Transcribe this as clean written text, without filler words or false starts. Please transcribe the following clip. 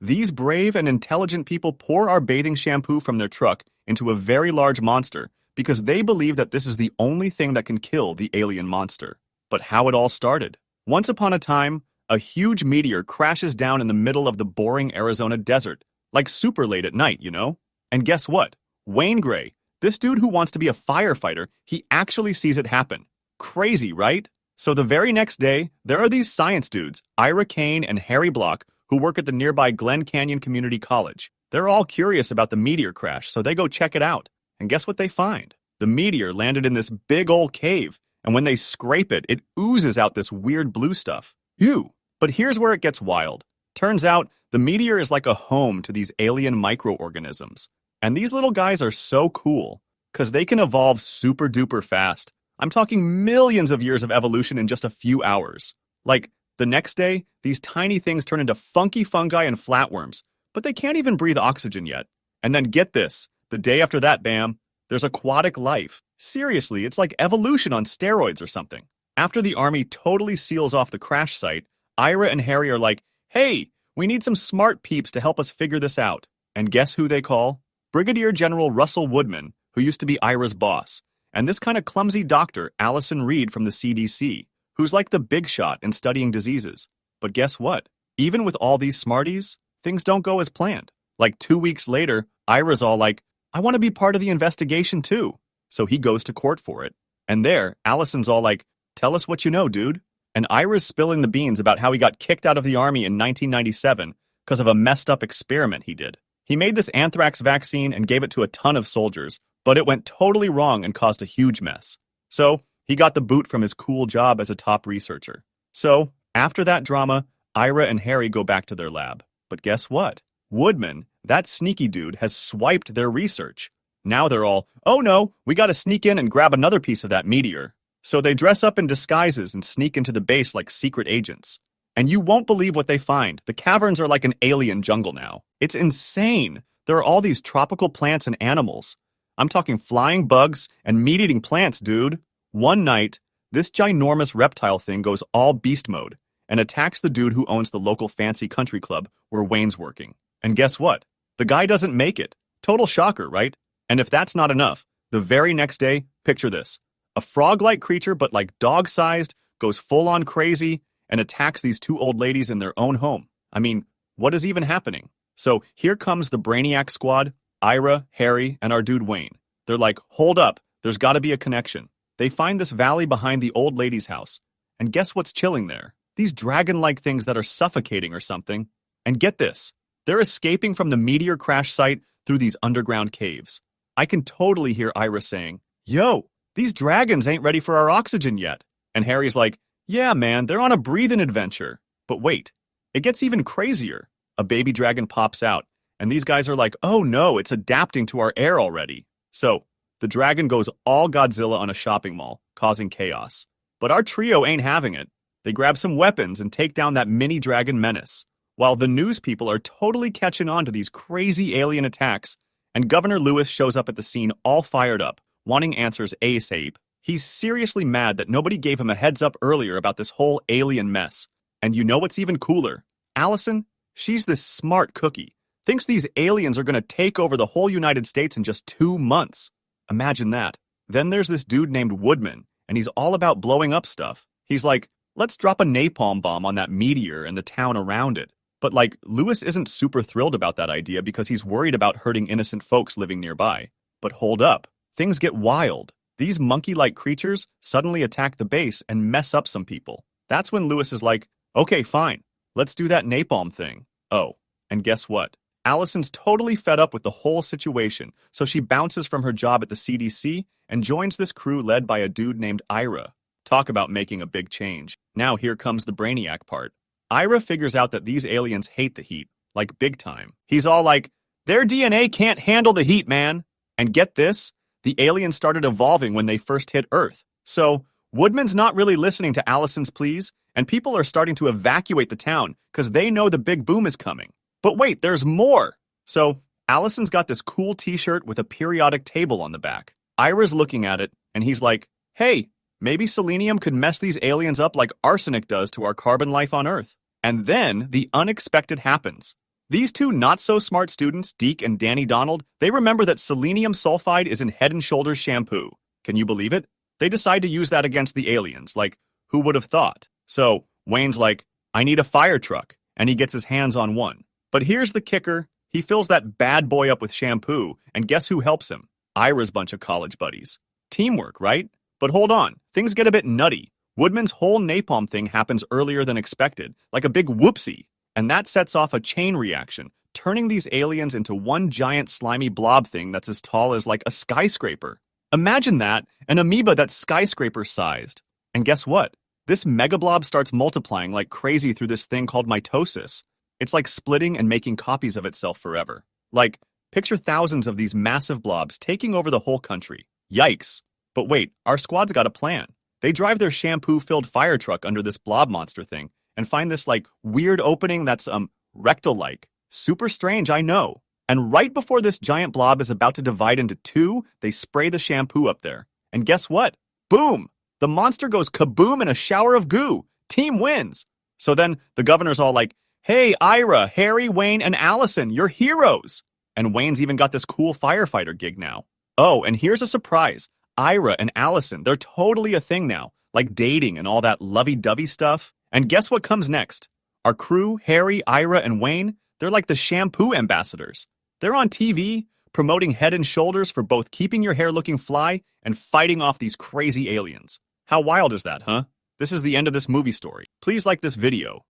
These brave and intelligent people pour our bathing shampoo from their truck into a very large monster because they believe that this is the only thing that can kill the alien monster. But how it all started. Once upon a time, a huge meteor crashes down in the middle of the boring Arizona desert, like super late at night, you know? And guess what? Wayne Gray, this dude who wants to be a firefighter, he actually sees it happen. Crazy, right? So the very next day, there are these science dudes, Ira Kane and Harry Block, who work at the nearby Glen Canyon Community College. They're all curious about the meteor crash, so they go check it out. And guess what they find? The meteor landed in this big old cave, and when they scrape it, it oozes out this weird blue stuff. Ew! But here's where it gets wild. Turns out, the meteor is like a home to these alien microorganisms. And these little guys are so cool, because they can evolve super duper fast. I'm talking millions of years of evolution in just a few hours. Like, the next day, these tiny things turn into funky fungi and flatworms, but they can't even breathe oxygen yet. And then get this, the day after that, bam, there's aquatic life. Seriously, it's like evolution on steroids or something. After the army totally seals off the crash site, Ira and Harry are like, hey, we need some smart peeps to help us figure this out. And guess who they call? Brigadier General Russell Woodman, who used to be Ira's boss, and this kind of clumsy doctor, Allison Reed from the C.D.C., who's like the big shot in studying diseases. But guess what? Even with all these smarties, things don't go as planned. Like 2 weeks later, Ira's all like, I want to be part of the investigation too. So he goes to court for it. And there, Allison's all like, tell us what you know, dude. And Ira's spilling the beans about how he got kicked out of the army in 1997 because of a messed up experiment he did. He made this anthrax vaccine and gave it to a ton of soldiers, but it went totally wrong and caused a huge mess. So, he got the boot from his cool job as a top researcher. So, after that drama, Ira and Harry go back to their lab. But guess what? Woodman, that sneaky dude, has swiped their research. Now they're all, oh no, we gotta sneak in and grab another piece of that meteor. So they dress up in disguises and sneak into the base like secret agents. And you won't believe what they find. The caverns are like an alien jungle now. It's insane. There are all these tropical plants and animals. I'm talking flying bugs and meat-eating plants, dude. One night, this ginormous reptile thing goes all beast mode and attacks the dude who owns the local fancy country club where Wayne's working. And guess what? The guy doesn't make it. Total shocker, right? And if that's not enough, the very next day, picture this. A frog-like creature, but like dog-sized, goes full-on crazy and attacks these two old ladies in their own home. I mean, what is even happening? So here comes the Brainiac squad, Ira, Harry, and our dude Wayne. They're like, hold up, there's gotta be a connection. They find this valley behind the old lady's house. And guess what's chilling there? These dragon-like things that are suffocating or something. And get this, they're escaping from the meteor crash site through these underground caves. I can totally hear Ira saying, yo, these dragons ain't ready for our oxygen yet. And Harry's like, yeah, man, they're on a breathing adventure. But wait, it gets even crazier. A baby dragon pops out, and these guys are like, oh no, it's adapting to our air already. So, the dragon goes all Godzilla on a shopping mall, causing chaos. But our trio ain't having it. They grab some weapons and take down that mini dragon menace, while the news people are totally catching on to these crazy alien attacks, and Governor Lewis shows up at the scene all fired up, wanting answers ASAP. He's seriously mad that nobody gave him a heads up earlier about this whole alien mess. And you know what's even cooler? Allison, she's this smart cookie, thinks these aliens are gonna take over the whole United States in just 2 months. Imagine that. Then there's this dude named Woodman, and he's all about blowing up stuff. He's like, let's drop a napalm bomb on that meteor and the town around it. But like, Lewis isn't super thrilled about that idea because he's worried about hurting innocent folks living nearby. But hold up, things get wild. These monkey-like creatures suddenly attack the base and mess up some people. That's when Lewis is like, okay, fine, let's do that napalm thing. Oh, and guess what? Allison's totally fed up with the whole situation, so she bounces from her job at the C.D.C. and joins this crew led by a dude named Ira. Talk about making a big change. Now here comes the Brainiac part. Ira figures out that these aliens hate the heat, like big time. He's all like, their DNA can't handle the heat, man. And get this, the aliens started evolving when they first hit Earth. So, Woodman's not really listening to Allison's pleas, and people are starting to evacuate the town because they know the big boom is coming. But wait, there's more! So, Allison's got this cool t-shirt with a periodic table on the back. Ira's looking at it, and he's like, hey, maybe selenium could mess these aliens up like arsenic does to our carbon life on Earth. And then, the unexpected happens. These two not-so-smart students, Deke and Danny Donald, they remember that selenium sulfide is in Head & Shoulders shampoo. Can you believe it? They decide to use that against the aliens, like, who would have thought? So, Wayne's like, I need a fire truck, and he gets his hands on one. But here's the kicker. He fills that bad boy up with shampoo, and guess who helps him? Ira's bunch of college buddies. Teamwork, right? But hold on, things get a bit nutty. Woodman's whole napalm thing happens earlier than expected, like a big whoopsie. And that sets off a chain reaction, turning these aliens into one giant slimy blob thing that's as tall as like a skyscraper. Imagine that, an amoeba that's skyscraper-sized. And guess what? This megablob starts multiplying like crazy through this thing called mitosis. It's like splitting and making copies of itself forever. Like, picture thousands of these massive blobs taking over the whole country. Yikes. But wait, our squad's got a plan. They drive their shampoo-filled fire truck under this blob monster thing and find this, like, weird opening that's, rectal-like. Super strange, I know. And right before this giant blob is about to divide into two, they spray the shampoo up there. And guess what? Boom! The monster goes kaboom in a shower of goo. Team wins. So then the governor's all like, hey, Ira, Harry, Wayne, and Allison, you're heroes. And Wayne's even got this cool firefighter gig now. Oh, and here's a surprise. Ira and Allison, they're totally a thing now, like dating and all that lovey-dovey stuff. And guess what comes next? Our crew, Harry, Ira, and Wayne, they're like the shampoo ambassadors. They're on TV, promoting Head & Shoulders for both keeping your hair looking fly and fighting off these crazy aliens. How wild is that, huh? This is the end of this movie story. Please like this video.